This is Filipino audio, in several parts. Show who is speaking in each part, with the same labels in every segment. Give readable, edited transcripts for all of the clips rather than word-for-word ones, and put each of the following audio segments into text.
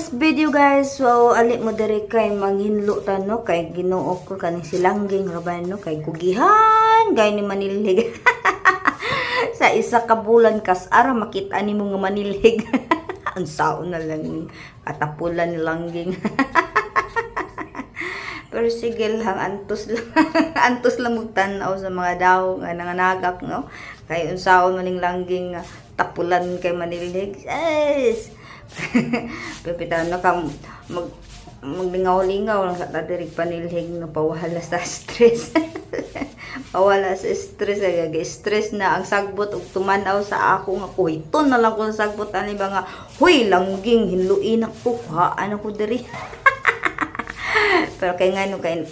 Speaker 1: today's video guys, so ali mo diri kay manghinlo ta no kay Ginoo ko kaning silangging raban no kay kugihan gay ni manilhig. Sa isa ka bulan kas ara makita nimo nga manilhig. Ang saon na lang ni katapulan ni langging. Pero sige lang, antos lang. Antos lang magtanaw sa mga daw nga nanganagak no kay unsaon maning langging tapulan kay manilhig. Yes. Pipitan na ka maglingaw-lingaw lang sa tadirig panilhig na pawala sa stress. Pawala sa stress ay stress na ang sagbot ug tumanaw sa ako nga kuhiton na lang ko sa sagbot ani ba nga huy langging hinluin ako haan ako diri. Pero kay ngano kay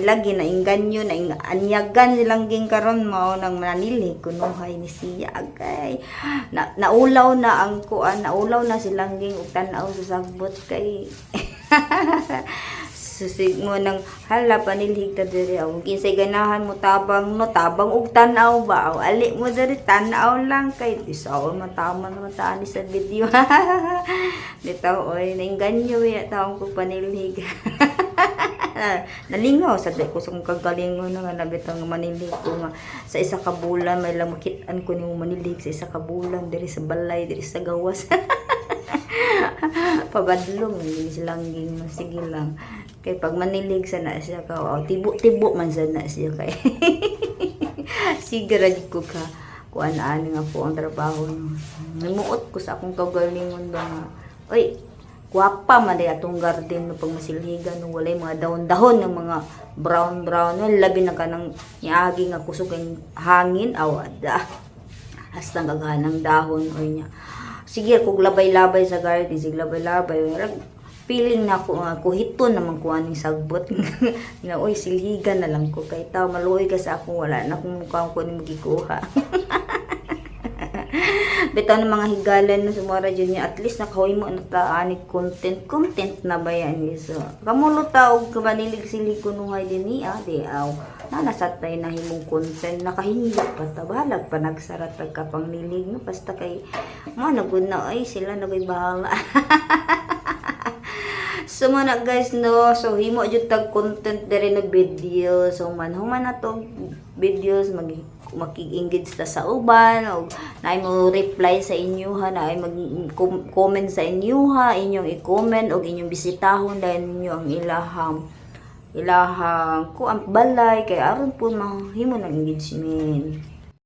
Speaker 1: lagi na inganyo na anyagan silang ging karon mao nang manilhig kunuhay ni siya agay naulaw na ang kuan naulaw na silang ging ug tan-aw sa sagbot kay susig mo nang hala panilhig ta diri og kinsay ganahan mo tabang no tabang og tan-aw ba ali mo diri tan-aw lang kay bisaw man tama naman ta ani sa video. Bitaw oy nainganyo ya taong ko panilhig. Nalingaw sa ko sa kagalingon nga nabitang manilhig ko nga sa isa ka bulan may lang makitaan ko nimo manilhig sa isa ka bulan diri sa balay diri sa gawas. Pabadlong ni silang ging sige lang kay pag manilhig sana siya ka tibo-tibo man sana siya kay sige ra ko ka kuan ani nga po ang trabaho namuot ko sa akong kagalingon ba nga oy guwapa man day atong garden no pag masilhigan no walay mga dahon-dahon ng mga brown no labi na kanang niagi nga kusog ang hangin awada hasta gaghanang dahon oy nya sige kog labay-labay sa garden sig labay-labay feeling na ako nga kuhiton naman ko aning sagbot nga oy silhigan na lang ko kay taw maluoy ka sa akong wala na kung mukha ko ni magikuha. Bitaw ng mga higalan no sumara dyan niya at least nakahoy mo na taani content na ba yan so kamulo ta og kabanilig sili kunuhay din niya di aw nanasatay na himong content nakahingit pa ta balag pa nagsarat pagka pangnilig no basta kay mo nagud na ay sila nagoy bahala. So mana guys no so himo jud tag content diri na video so human na to videos makig-engage ta sa uban o naay mo reply sa inyo ha naay mag-comment sa inyo ha inyong i-comment og inyong bisitahon dahil ninyo ang ilahang ko ang balay kay aron po mahimo ng engagement.